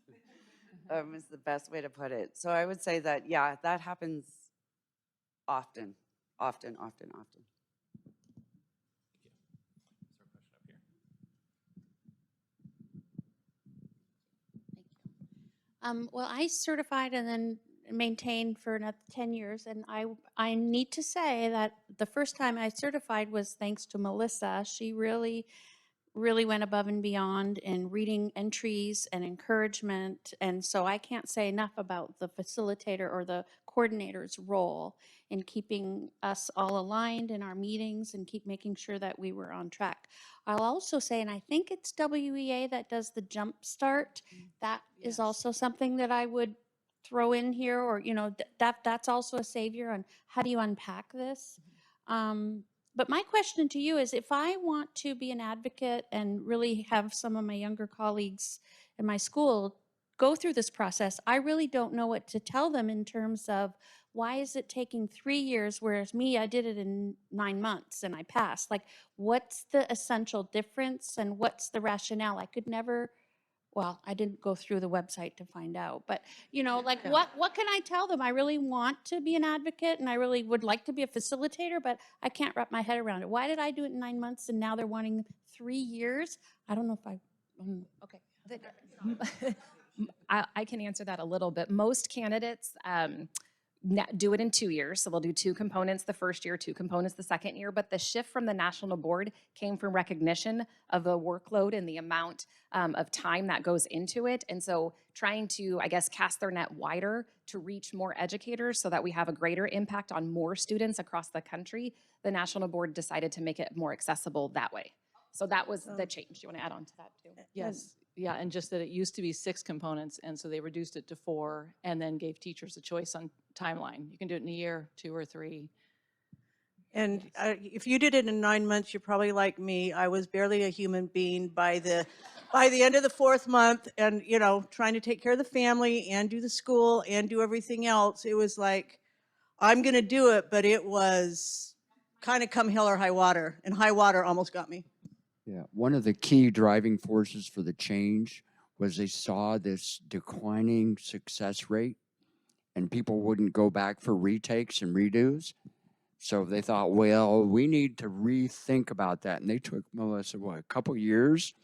S12: Is the best way to put it. So I would say that, yeah, that happens often.
S13: Well, I certified and then maintained for another 10 years. And I need to say that the first time I certified was thanks to Melissa. She really went above and beyond in reading entries and encouragement. And so I can't say enough about the facilitator or the coordinator's role in keeping us all aligned in our meetings and keep making sure that we were on track. I'll also say, and I think it's WEA that does the jump start. That is also something that I would throw in here, or, that's also a savior on how do you unpack this. But my question to you is, if I want to be an advocate and really have some of my younger colleagues in my school go through this process, I really don't know what to tell them in terms of why is it taking 3 years, whereas me, I did it in 9 months and I passed. Like, what's the essential difference and what's the rationale? I could never, well, I didn't go through the website to find out, but like what can I tell them? I really want to be an advocate and I really would like to be a facilitator, but I can't wrap my head around it. Why did I do it in 9 months and now they're wanting 3 years? I don't know if
S3: Okay. I can answer that a little bit. Most candidates do it in 2 years. So they'll do 2 components the first year, 2 components the second year. But the shift from the national board came from recognition of the workload and the amount of time that goes into it. And so trying to, I guess, cast their net wider to reach more educators so that we have a greater impact on more students across the country, the national board decided to make it more accessible that way. So that was the change. Do you want to add on to that too?
S2: Yes, yeah, and just that it used to be 6 components, and so they reduced it to 4, and then gave teachers a choice on timeline. You can do it in a year, 2 or 3.
S6: And if you did it in 9 months, you're probably like me. I was barely a human being by the end of the 4th month, and trying to take care of the family and do the school and do everything else. It was like, I'm going to do it, but it was kind of come hell or high water, and high water almost got me.
S4: Yeah, one of the key driving forces for the change was they saw this declining success rate and people wouldn't go back for retakes and redos. So they thought, well, we need to rethink about that. And they took, Melissa, a couple years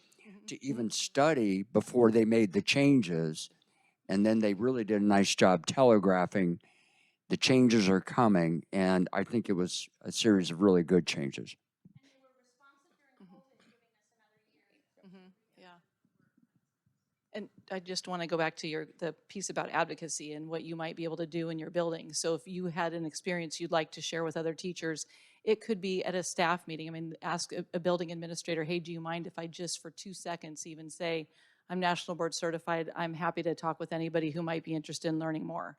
S4: to even study before they made the changes. And then they really did a nice job telegraphing the changes are coming. And I think it was a series of really good changes.
S2: Yeah. And I just want to go back to the piece about advocacy and what you might be able to do in your building. So if you had an experience you'd like to share with other teachers, it could be at a staff meeting. I mean, ask a building administrator, hey, do you mind if I just for 2 seconds even say, I'm national board certified, I'm happy to talk with anybody who might be interested in learning more.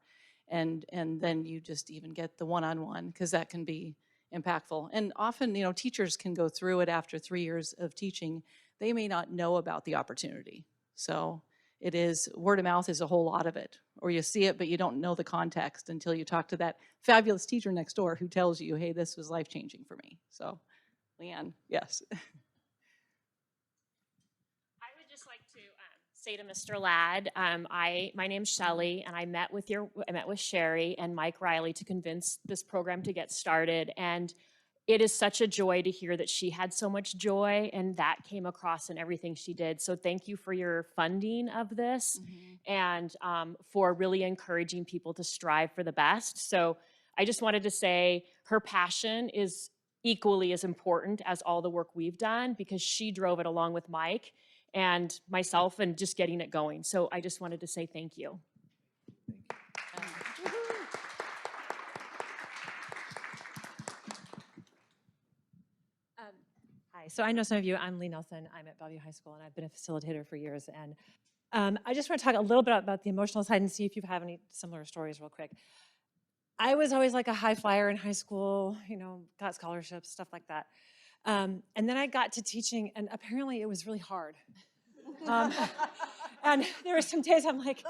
S2: And then you just even get the one-on-one, because that can be impactful. And often, teachers can go through it after 3 years of teaching. They may not know about the opportunity. So it is, word of mouth is a whole lot of it. Or you see it, but you don't know the context until you talk to that fabulous teacher next door who tells you, hey, this was life-changing for me. So, Leanne, yes.
S14: I would just like to say to Mr. Ladd, my name's Shelley, and I met with Sherry and Mike Riley to convince this program to get started. And it is such a joy to hear that she had so much joy, and that came across in everything she did. So thank you for your funding of this and for really encouraging people to strive for the best. So I just wanted to say her passion is equally as important as all the work we've done, because she drove it along with Mike and myself and just getting it going. So I just wanted to say thank you.
S15: Hi, so I know some of you. I'm Lee Nelson. I'm at Bellevue High School, and I've been a facilitator for years. And I just want to talk a little bit about the emotional side and see if you have any similar stories real quick. I was always like a high flyer in high school, got scholarships, stuff like that. And then I got to teaching, and apparently it was really hard. And there were some days I'm like,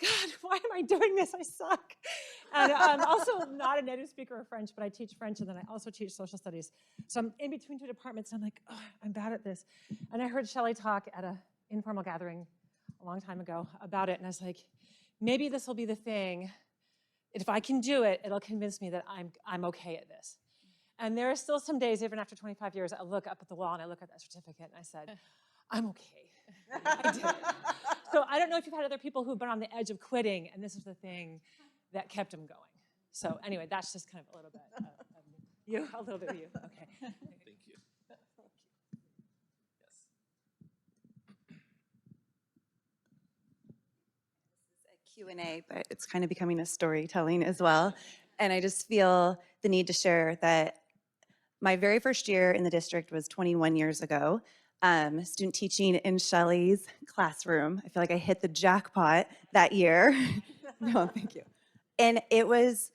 S15: God, why am I doing this? I suck. And I'm also not a native speaker of French, but I teach French, and then I also teach social studies. So I'm in between 2 departments, and I'm like, oh, I'm bad at this. And I heard Shelley talk at an informal gathering a long time ago about it, and I was like, maybe this will be the thing. If I can do it, it'll convince me that I'm okay at this. And there are still some days, even after 25 years, I look up at the wall and I look at that certificate and I said, I'm okay. I did it. So I don't know if you've had other people who've been on the edge of quitting, and this is the thing that kept them going. So anyway, that's just kind of a little bit of you, a little bit of you. Okay.
S9: Thank you.
S16: Q&A, but it's kind of becoming a storytelling as well. And I just feel the need to share that my very first year in the district was 21 years ago. Student teaching in Shelley's classroom. I feel like I hit the jackpot that year. No, thank you. And it was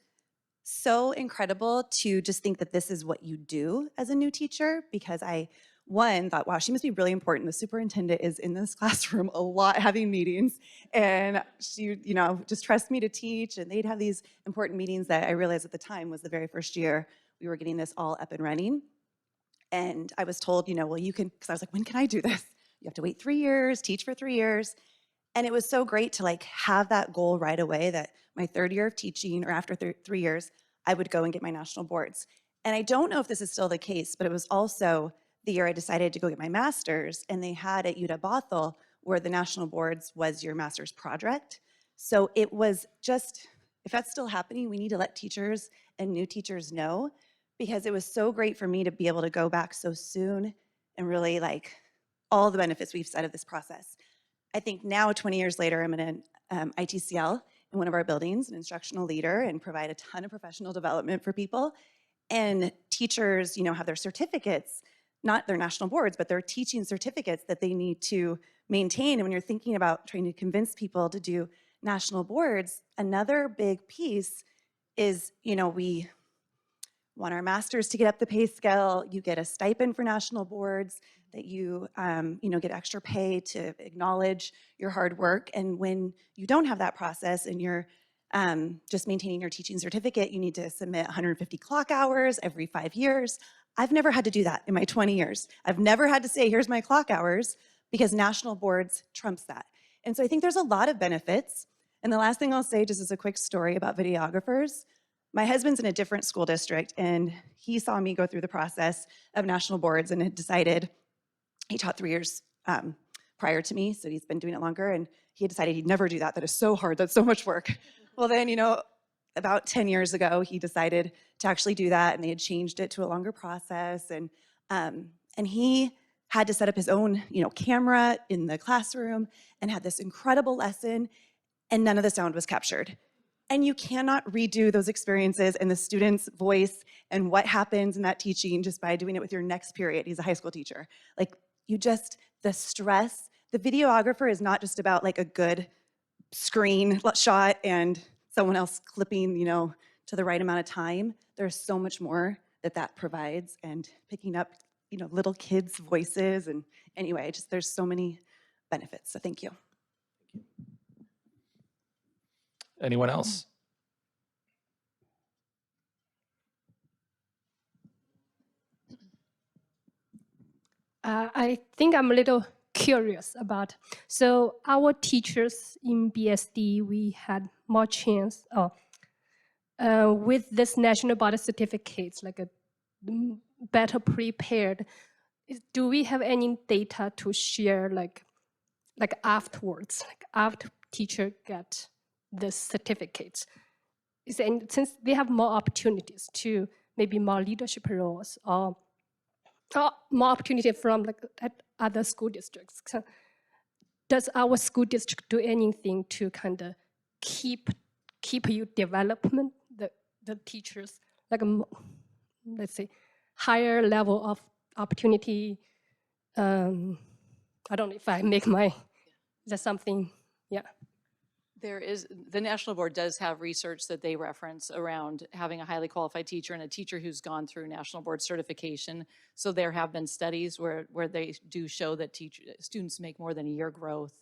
S16: so incredible to just think that this is what you do as a new teacher, because I, one, thought, wow, she must be really important. The superintendent is in this classroom a lot having meetings, and she, just trusts me to teach, and they'd have these important meetings that I realized at the time was the very first year we were getting this all up and running. And I was told, well, you can, because I was like, when can I do this? You have to wait 3 years, teach for 3 years. And it was so great to have that goal right away that my 3rd year of teaching, or after 3 years, I would go and get my national boards. And I don't know if this is still the case, but it was also the year I decided to go get my master's, and they had at UW Bothell where the national boards was your master's project. So it was just If that's still happening, we need to let teachers and new teachers know, because it was so great for me to be able to go back so soon and really like all the benefits we've said of this process. I think now, 20 years later, I'm in an ITCL in one of our buildings, an instructional leader, and provide a ton of professional development for people. And teachers, have their certificates, not their national boards, but their teaching certificates that they need to maintain. And when you're thinking about trying to convince people to do national boards, another big piece is, we want our masters to get up the pay scale. You get a stipend for national boards, that you, get extra pay to acknowledge your hard work. And when you don't have that process and you're just maintaining your teaching certificate, you need to submit 150 clock hours every 5 years. I've never had to do that in my 20 years. I've never had to say, here's my clock hours, because national boards trumps that. And so I think there's a lot of benefits. And the last thing I'll say, just as a quick story about videographers, my husband's in a different school district, and he saw me go through the process of national boards and had decided, he taught 3 years prior to me, so he's been doing it longer, and he had decided he'd never do that. That is so hard, that's so much work. Well then, about 10 years ago, he decided to actually do that, and they had changed it to a longer process, and he had to set up his own, camera in the classroom and had this incredible lesson, and none of the sound was captured. And you cannot redo those experiences and the student's voice and what happens in that teaching just by doing it with your next period. He's a high school teacher. Like, the stress, the videographer is not just about like a good screen shot and someone else clipping, to the right amount of time. There's so much more that provides, and picking up, little kids' voices. And anyway, there's so many benefits. So thank you.
S9: Anyone else?
S17: I think I'm a little curious about, so our teachers in BSD, we had more chance with this national board certificates, like better prepared. Do we have any data to share, like afterwards, like after teacher get the certificates? Since they have more opportunities to maybe more leadership roles or more opportunity from at other school districts. So does our school district do anything to kind of keep you development, the teachers, let's say, higher level of opportunity? I don't know if I make is that something, yeah.
S2: The National Board does have research that they reference around having a highly qualified teacher and a teacher who's gone through National Board certification. So there have been studies where they do show that students make more than a year growth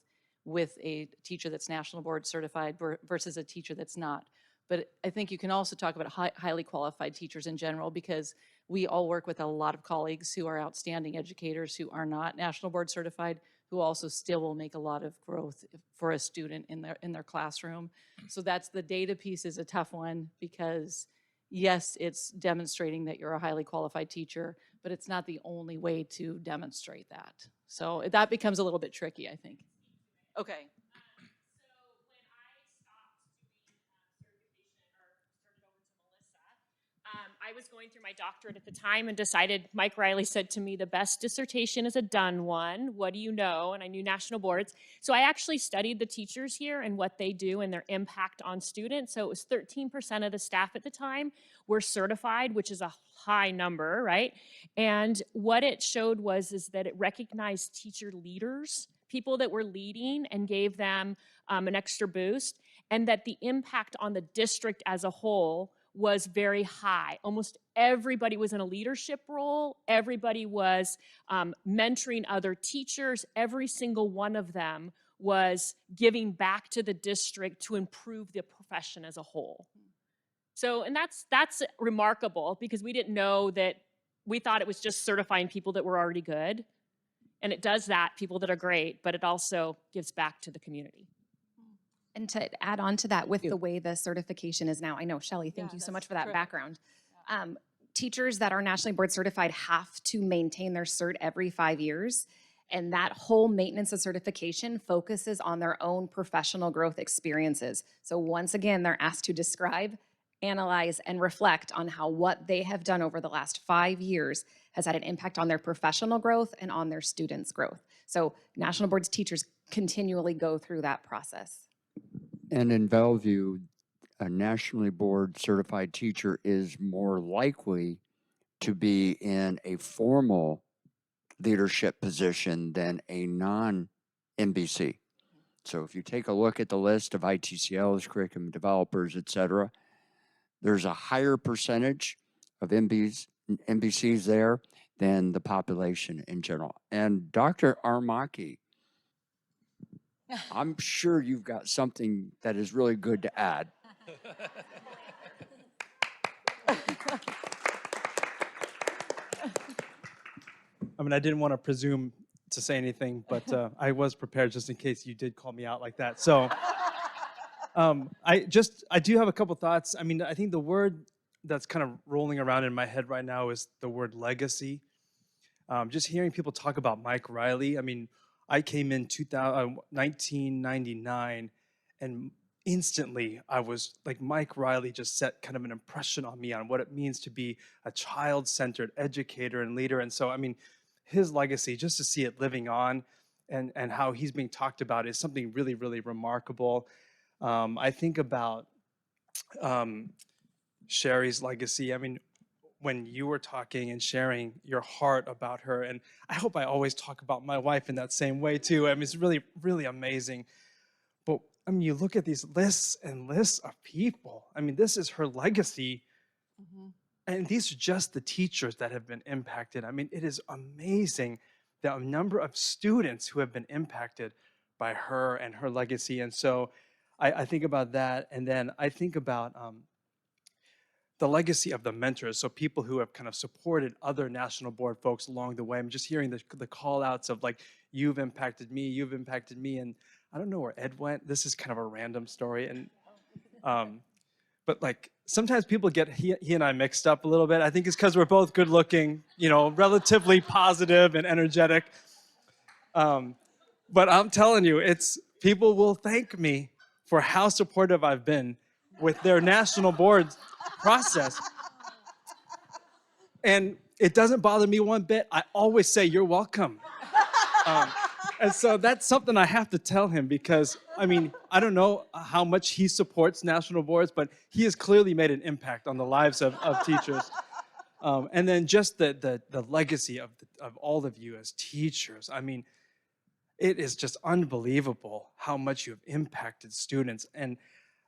S2: with a teacher that's National Board certified versus a teacher that's not. But I think you can also talk about highly qualified teachers in general, because we all work with a lot of colleagues who are outstanding educators who are not National Board certified, who also still will make a lot of growth for a student in their classroom. So the data piece is a tough one, because yes, it's demonstrating that you're a highly qualified teacher, but it's not the only way to demonstrate that. So that becomes a little bit tricky, I think. Okay.
S14: I was going through my doctorate at the time and decided, Mike Riley said to me, the best dissertation is a done one. What do you know? And I knew national boards. So I actually studied the teachers here and what they do and their impact on students. So it was 13% of the staff at the time were certified, which is a high number, right? And what it showed is that it recognized teacher leaders, people that were leading, and gave them an extra boost, and that the impact on the district as a whole was very high. Almost everybody was in a leadership role. Everybody was mentoring other teachers. Every single one of them was giving back to the district to improve the profession as a whole. So, and that's remarkable, because we didn't know that. We thought it was just certifying people that were already good. And it does that, people that are great, but it also gives back to the community.
S3: And to add on to that, with the way the certification is now, I know, Shelley, thank you so much for that background. Teachers that are nationally board certified have to maintain their cert every 5 years. And that whole maintenance of certification focuses on their own professional growth experiences. So once again, they're asked to describe, analyze, and reflect on how what they have done over the last 5 years has had an impact on their professional growth and on their students' growth. So National Board's teachers continually go through that process.
S4: And in Bellevue, a nationally board certified teacher is more likely to be in a formal leadership position than a non-NBC. So if you take a look at the list of ITCLs, curriculum developers, et cetera, there's a higher percentage of NBCs there than the population in general. And Dr. Armaki, I'm sure you've got something that is really good to add.
S18: I mean, I didn't want to presume to say anything, but I was prepared just in case you did call me out like that. So I do have a couple thoughts. I mean, I think the word that's kind of rolling around in my head right now is the word legacy. Just hearing people talk about Mike Riley. I mean, I came in 1999, and instantly I was like, Mike Riley just set kind of an impression on me on what it means to be a child-centered educator and leader. And so, I mean, his legacy, just to see it living on and how he's being talked about is something really, really remarkable. I think about Sherry's legacy. I mean, when you were talking and sharing your heart about her, and I hope I always talk about my wife in that same way too. I mean, it's really, really amazing. But I mean, you look at these lists and lists of people. I mean, this is her legacy. And these are just the teachers that have been impacted. I mean, it is amazing the number of students who have been impacted by her and her legacy. And so I think about that. And then I think about the legacy of the mentors. So people who have kind of supported other national board folks along the way. I'm just hearing the call outs of like, you've impacted me, you've impacted me. And I don't know where Ed went. This is kind of a random story. And but like sometimes people get he and I mixed up a little bit. I think it's because we're both good looking, you know, relatively positive and energetic. But I'm telling you, people will thank me for how supportive I've been with their national board process. And it doesn't bother me one bit. I always say, you're welcome. And so that's something I have to tell him because, I mean, I don't know how much he supports national boards, but he has clearly made an impact on the lives of teachers. And then just the legacy of all of you as teachers. I mean, it is just unbelievable how much you have impacted students. And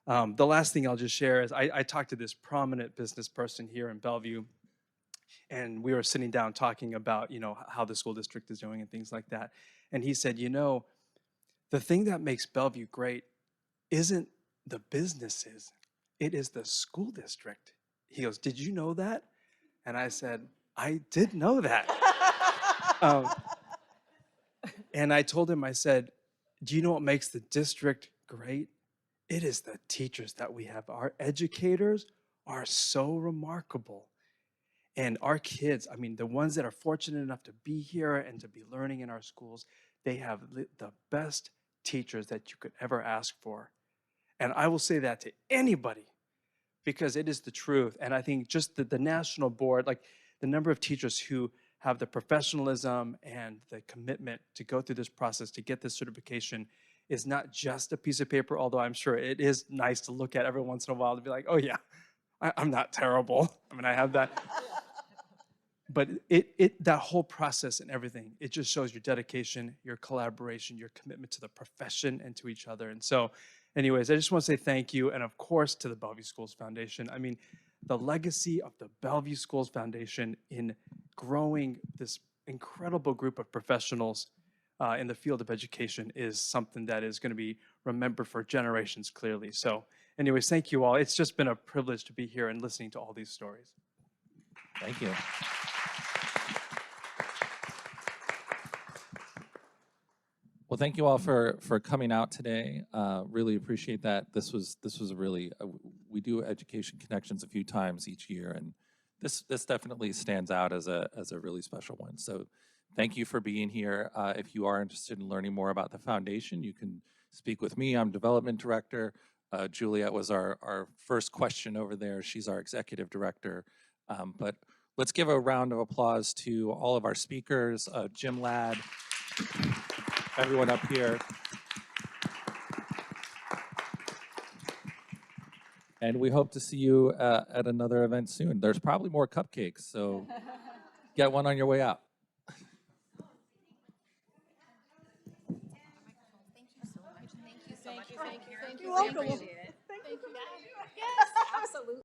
S18: the last thing I'll just share is I talked to this prominent business person here in Bellevue, and we were sitting down talking about, you know, how the school district is doing and things like that. And he said, you know, the thing that makes Bellevue great isn't the businesses, it is the school district. He goes, did you know that? And I said, I did know that. And I told him, I said, do you know what makes the district great? It is the teachers that we have. Our educators are so remarkable. And our kids, I mean, the ones that are fortunate enough to be here and to be learning in our schools, they have the best teachers that you could ever ask for. And I will say that to anybody because it is the truth. And I think just the national board, like the number of teachers who have the professionalism and the commitment to go through this process to get this certification is not just a piece of paper, although I'm sure it is nice to look at every once in a while to be like, oh yeah, I'm not terrible. I mean, I have that. But that whole process and everything, it just shows your dedication, your collaboration, your commitment to the profession and to each other. And so anyways, I just want to say thank you. And of course, to the Bellevue Schools Foundation. I mean, the legacy of the Bellevue Schools Foundation in growing this incredible group of professionals in the field of education is something that is going to be remembered for generations clearly. So anyways, thank you all. It's just been a privilege to be here and listening to all these stories.
S9: Thank you. Well, thank you all for coming out today. Really appreciate that. This was a really we do Education Connections a few times each year, and this definitely stands out as a really special one. So thank you for being here. If you are interested in learning more about the foundation, you can speak with me. I'm development director. Juliet was our first question over there. She's our executive director. But let's give a round of applause to all of our speakers, Jim Ladd, everyone up here. And we hope to see you at another event soon. There's probably more cupcakes, so get one on your way out.
S6: You're welcome.
S3: Yes, absolutely.